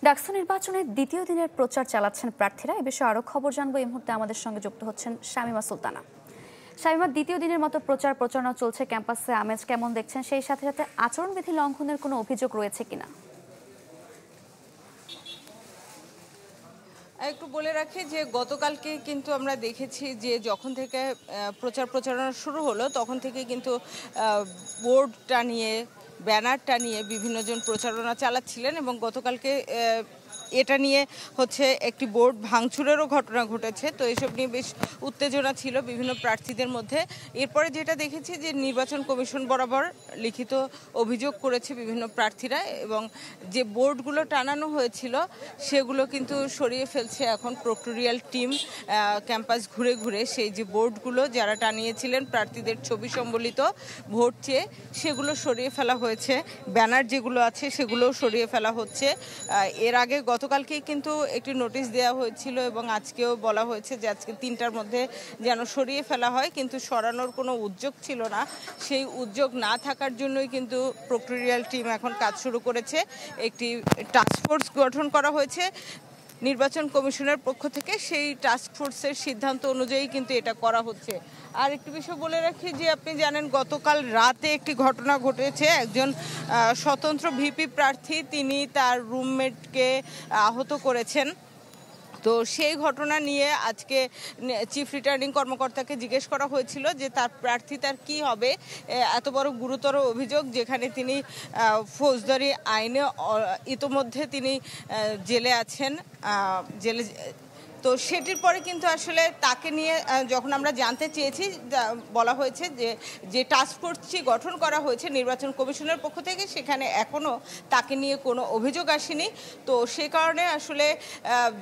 ডাকসু নির্বাচনের দ্বিতীয় দিনের প্রচার চালাচ্ছেন প্রার্থীরা। এ বিষয়ে আরো খবর জানবো। এই মুহূর্তে আমাদের সঙ্গে যুক্ত হচ্ছেন শামীমা সুলতানা। শামীমা, দ্বিতীয় দিনের মতো প্রচারণা চলছে, ক্যাম্পাসে আমেজ কেমন দেখছেন? সেই সাথে সাথে আচরণবিধি লঙ্ঘনের কোনো অভিযোগ রয়েছে কিনা? একটু বলে রাখি যে গতকালকে কিন্তু আমরা দেখেছি যে যখন থেকে প্রচারণা শুরু হলো তখন থেকে কিন্তু বোর্ড টানিয়ে ব্যানার টানিয়ে বিভিন্ন জন প্রচারণা চালাচ্ছিলেন এবং গতকালকে এটা নিয়ে একটি বোর্ড ভাঙচুরেরও ঘটনা ঘটেছে। তো এসব নিয়ে বেশ উত্তেজনা ছিল বিভিন্ন প্রার্থীদের মধ্যে। এরপরে যেটা দেখেছি যে নির্বাচন কমিশন বরাবর লিখিত অভিযোগ করেছে বিভিন্ন প্রার্থীরা এবং যে বোর্ডগুলো টানানো হয়েছিল সেগুলো কিন্তু সরিয়ে ফেলছে এখন প্রক্টোরিয়াল টিম। ক্যাম্পাস ঘুরে ঘুরে সেই যে বোর্ডগুলো যারা টানিয়েছিলেন প্রার্থীদের ছবি সম্বলিত ভোট চেয়ে সেগুলো সরিয়ে ফেলা হয়েছে। ব্যানার যেগুলো আছে সেগুলোও সরিয়ে ফেলা হচ্ছে। এর আগে গতকালকেই কিন্তু একটি নোটিশ দেওয়া হয়েছিল এবং আজকেও বলা হয়েছে যে আজকে ৩টার মধ্যে যেন সরিয়ে ফেলা হয়, কিন্তু সরানোর কোনো উদ্যোগ ছিল না। সেই উদ্যোগ না থাকার জন্যই কিন্তু প্রক্টোরিয়াল টিম এখন কাজ শুরু করেছে। একটি টাস্কফোর্স গঠন করা হয়েছে নির্বাচন কমিশনের পক্ষ থেকে। সেই টাস্কফোর্সের সিদ্ধান্ত অনুযায়ী কিন্তু এটা করা হচ্ছে। আর একটি বিষয় বলে রাখি যে আপনি জানেন গতকাল রাতে একটি ঘটনা ঘটেছে। একজন স্বতন্ত্র ভিপি প্রার্থী তিনি তার রুমমেটকে আহত করেছেন। তো সেই ঘটনা নিয়ে আজকে চিফ রিটার্নিং কর্মকর্তাকে জিজ্ঞেস করা হয়েছিল যে তার প্রার্থিতার কি হবে। এত বড় গুরুতর অভিযোগ, যেখানে তিনি ফৌজদারি আইনে ইতোমধ্যে তিনি জেলে আছেন। তো সেটির পরে কিন্তু আসলে তাকে নিয়ে যখন আমরা জানতে চেয়েছি বলা হয়েছে যে টাস্কফোর্সটি গঠন করা হয়েছে নির্বাচন কমিশনের পক্ষ থেকে, সেখানে এখনও তাকে নিয়ে কোনো অভিযোগ আসেনি। তো সে কারণে আসলে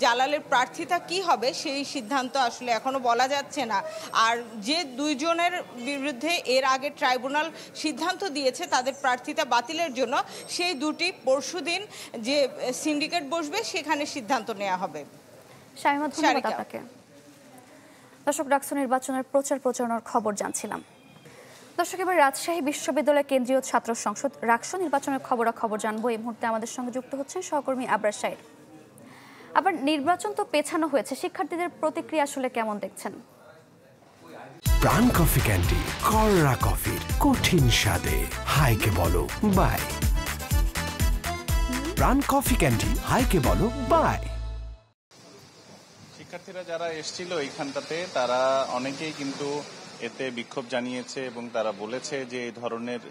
জালালের প্রার্থিতা কি হবে সেই সিদ্ধান্ত আসলে এখনও বলা যাচ্ছে না। আর যে দুইজনের বিরুদ্ধে এর আগে ট্রাইব্যুনাল সিদ্ধান্ত দিয়েছে তাদের প্রার্থিতা বাতিলের জন্য, সেই দুটি পরশুদিন যে সিন্ডিকেট বসবে সেখানে সিদ্ধান্ত নেওয়া হবে। শামীমা, ধন্যবাদ আপনাকে। দর্শক, ডাকসু নির্বাচনের প্রচারণার খবর জানছিলাম। দর্শক, এবার রাজশাহী বিশ্ববিদ্যালয় কেন্দ্রীয় ছাত্র সংসদ ডাকসু নির্বাচনের খবর জানবো। এই মুহূর্তে আমাদের সঙ্গে যুক্ত হচ্ছেন সহকর্মী আবরার সাইদ। আবার নির্বাচন তো পেছানো হয়েছে, শিক্ষার্থীদের প্রতিক্রিয়া আসলে কেমন দেখছেন? প্রাণ কফি ক্যান্ডি, কররা কফির কঠিন স্বাদে হাইকে বলো বাই। প্রাণ কফি ক্যান্ডি, হাইকে বলো বাই। শিক্ষার্থীরা যারা এসেছিল এইখানটাতে তারা অনেকেই কিন্তু এতে বিক্ষোভ জানিয়েছে এবং তারা বলেছে যে এই ধরনের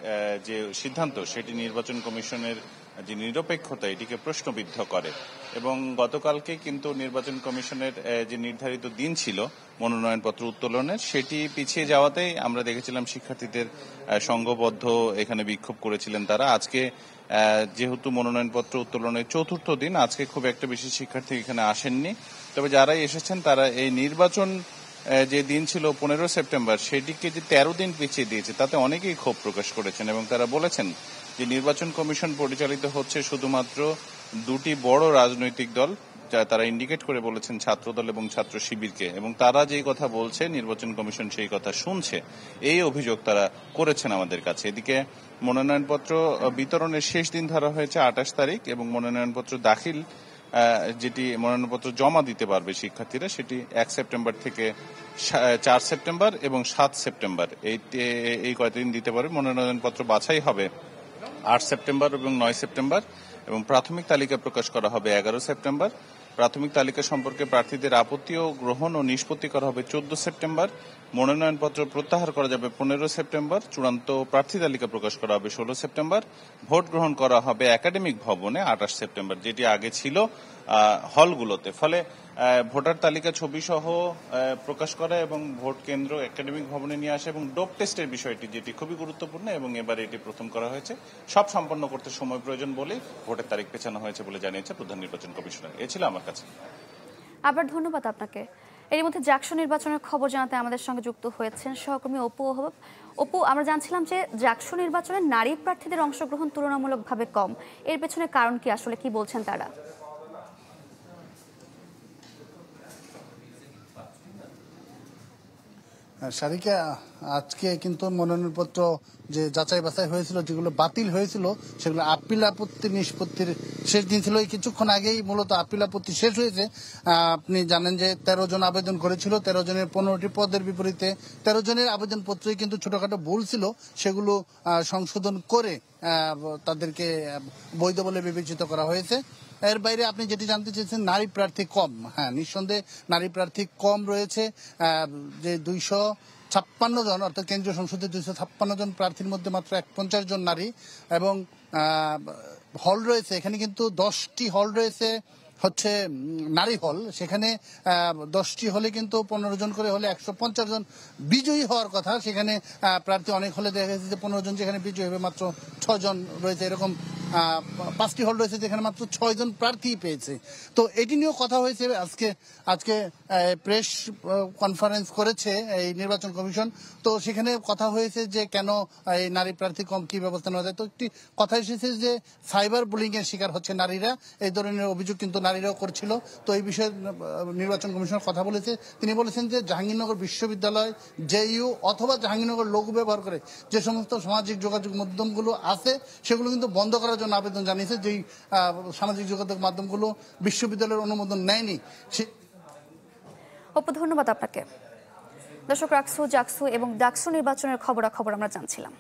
যে সিদ্ধান্ত সেটি নির্বাচন কমিশনের যে নিরপেক্ষতা এটিকে প্রশ্নবিদ্ধ করে। এবং গতকালকে কিন্তু নির্বাচন কমিশনের যে নির্ধারিত দিন ছিল মনোনয়নপত্র উত্তোলনের, সেটি পিছিয়ে যাওয়াতেই আমরা দেখেছিলাম শিক্ষার্থীদের সংঘবদ্ধ এখানে বিক্ষোভ করেছিলেন তারা। আজকে যেহেতু মনোনয়নপত্র উত্তোলনের চতুর্থ দিন, আজকে খুব একটা বেশি শিক্ষার্থী এখানে আসেননি। তবে যারাই এসেছেন তারা এই নির্বাচন যে দিন ছিল 15 সেপ্টেম্বর সেটিকে যে 13 দিন পিছিয়ে দিয়েছে তাতে অনেকেই ক্ষোভ প্রকাশ করেছেন এবং তারা বলেছেন যে নির্বাচন কমিশন পরিচালিত হচ্ছে শুধুমাত্র দুটি বড় রাজনৈতিক দল, যা তারা ইন্ডিকেট করে বলেছেন ছাত্রদল এবং ছাত্র শিবিরকে, এবং তারা যেই কথা বলছে নির্বাচন কমিশন সেই কথা শুনছে, এই অভিযোগ তারা করেছেন আমাদের কাছে। এদিকে মনোনয়নপত্র বিতরণের শেষ দিন ধরা হয়েছে 28 তারিখ এবং মনোনয়নপত্র দাখিল যেটি মনোনয়নপত্র জমা দিতে পারবে শিক্ষার্থীরা সেটি 1 সেপ্টেম্বর থেকে 4 সেপ্টেম্বর এবং 7 সেপ্টেম্বর এই কয়েকদিন দিতে পারবে। মনোনয়নপত্র বাছাই হবে 8 সেপ্টেম্বর এবং 9 সেপ্টেম্বর এবং প্রাথমিক তালিকা প্রকাশ করা হবে 11 সেপ্টেম্বর। প্রাথমিক তালিকা সম্পর্কে প্রার্থীদের আপত্তি ও গ্রহণ ও নিষ্পত্তি করা হবে 14 সেপ্টেম্বর। মনোনয়নপত্র প্রত্যাহার করা যাবে 15 সেপ্টেম্বর। চূড়ান্ত প্রার্থী তালিকা প্রকাশ করা হবে 16 সেপ্টেম্বর। ভোট গ্রহণ করা হবে একাডেমিক ভবনে 28 সেপ্টেম্বর, যেটি আগে ছিল হলগুলোতে। ফলে ভোটার তালিকা ছবি সহ প্রকাশ করা এবং ভোট কেন্দ্র একাডেমিক ভবনে নিয়ে আসা এবং ডোপ টেস্টের বিষয়টি যেটি খুবই গুরুত্বপূর্ণ এবং এবার এটি প্রথম করা হয়েছে, সব সম্পন্ন করতে সময় প্রয়োজন বলেই ভোটের তারিখ পেছানো হয়েছে বলে জানিয়েছে প্রধান নির্বাচন কমিশনার। এ ছিল আমার কাছে। আবার ধন্যবাদ আপনাকে। এর মধ্যে ডাকসু নির্বাচনের খবর জানাতে আমাদের সঙ্গে যুক্ত হয়েছেন সহকর্মী অপু। আমরা জানছিলাম যে ডাকসু নির্বাচনে নারী প্রার্থীদের অংশগ্রহণ তুলনামূলকভাবে কম, এর পেছনে কারণ কি, আসলে কি বলছেন তারা? সারিকা, আজকে কিন্তু মনোনয়নপত্র যে যাচাই বাছাই হয়েছিল, যেগুলো বাতিল হয়েছিল, সেগুলো আপিল আপত্তি নিষ্পত্তির শেষ দিন ছিল। এই কিছুক্ষণ আগেই মূলত আপিল আপত্তি শেষ হয়েছে। আপনি জানেন যে 13 জন আবেদন করেছিল, 13 জনের 15টি পদের বিপরীতে 13 জনের আবেদনপত্রই কিন্তু ছোটখাটো ভুল ছিল, সেগুলো সংশোধন করে তাদেরকে বৈধ বলে বিবেচিত করা হয়েছে। এর বাইরে আপনি যেটি জানতে চেয়েছেন, নারী প্রার্থী কম। হ্যাঁ, নিঃসন্দেহে নারী প্রার্থী কম রয়েছে। যে 256 জন, অর্থাৎ কেন্দ্রীয় সংসদে 256 জন প্রার্থীর মধ্যে মাত্র 51 জন নারী। এবং হল রয়েছে, এখানে কিন্তু 10টি হল রয়েছে হচ্ছে নারী হল। সেখানে 10টি হলে কিন্তু 15 জন করে হলে 150 জন বিজয়ী হওয়ার কথা। সেখানে প্রার্থী অনেক হলে দেখা গেছে যে 15 জন যেখানে বিজয়ী হবে মাত্র 6 জন রয়েছে। এরকম 5টি হল রয়েছে যেখানে মাত্র 6 জন প্রার্থী পেয়েছে। তো এটি নিয়েও কথা হয়েছে। আজকে প্রেস কনফারেন্স করেছে এই নির্বাচন কমিশন। তো সেখানে কথা হয়েছে যে কেন এই নারী প্রার্থী কম, কি ব্যবস্থা নেওয়া যায়। তো একটি কথা এসেছে যে সাইবার বুলিং এর শিকার হচ্ছে নারীরা, এই ধরনের অভিযোগ কিন্তু নারীরাও করছিল। তো এই বিষয়ে নির্বাচন কমিশন কথা বলেছে। তিনি বলেছেন যে জাহাঙ্গীরনগর বিশ্ববিদ্যালয়, জেইইউ অথবা জাহাঙ্গীরনগর লোগো ব্যবহার করে যে সমস্ত সামাজিক যোগাযোগ মাধ্যমগুলো আছে, সেগুলো কিন্তু বন্ধ করার জন্য আবেদন জানিয়েছে। যেই সামাজিক যোগাযোগ মাধ্যমগুলো বিশ্ববিদ্যালয়ের অনুমোদন নেয়নি। অপু, ধন্যবাদ আপনাকে। দর্শক, রাকসু, জাকসু এবং ডাকসু নির্বাচনের খবরাখবর আমরা জানছিলাম।